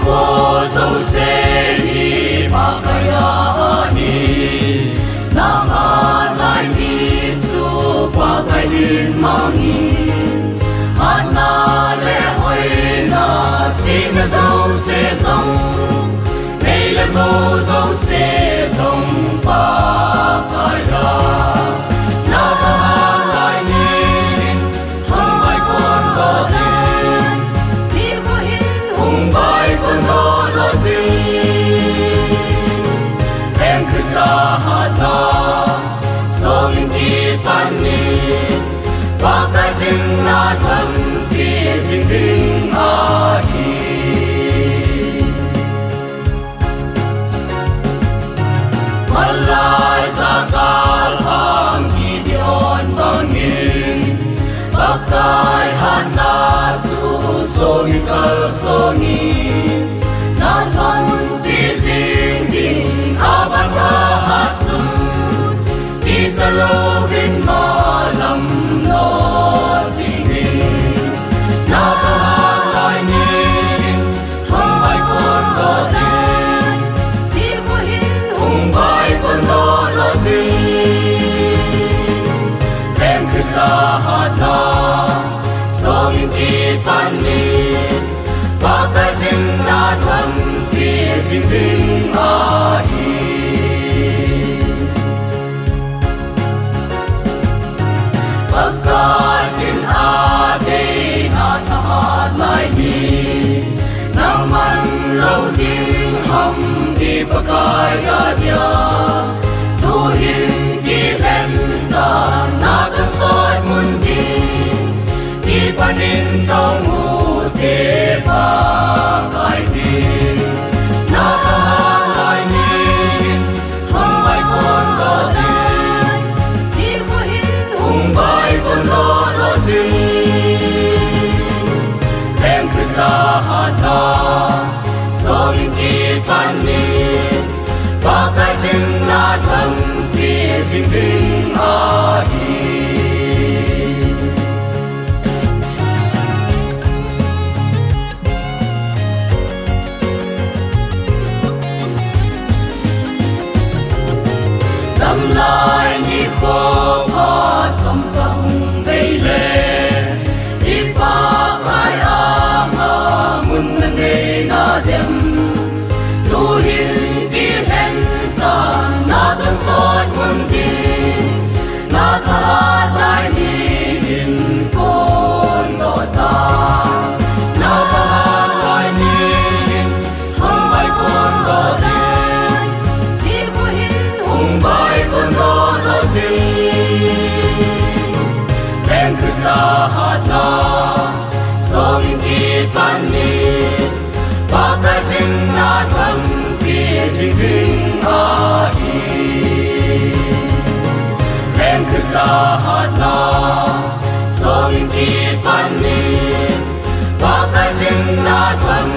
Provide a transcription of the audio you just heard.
khô dâu xe đi ba cái ni na ha lai ni chu ba cái din mau ni ana le hoi na tin dâu xe dòng đây là ngô dâu xe dòng ba cái na ha lai ni hong ai con có tin đi có hin hong bai con có lo gì em Krista hata song đi pan ni ba cái dinh na thân kia dinh dinh a hi Malay zakal hang Gideon bangin Bakai hana zu songi kal songi Nathon bizing ding abaka hatsun Itzalovin malam no zingin Nakahalay nin Hamay kon dotin Hung bai con lo lo zin em Krista hata song ti pan ni ba cái dinh na thân kia dinh dinh a hi ba cái dinh a đây na tha lai ni nam man lâu tin hầm đi ba cái ra dia tu hin ki len ta na tan soi mun đi panin tong mu te ba kai đi na ta lai ni hong bai con lo tin đi có hin hong bai con lo tin em Krista hata song ti pan ni ba cái dinh na thân kia dinh dinh a hi tâm lai ni khô pha tâm tâm vây lệ đi ba ai a ma mun na nghe na dem tu hin ki hen ta na tan soi mun đi na tha lai ni in con do ta na tha lai ni hong bai con do tin đi có hin hong bai con do lo zin em Krista hata song ti pan ni ba cái dinh na thân kia dinh dinh a hi em Krista hata song ti pan ni ba cái dinh na thân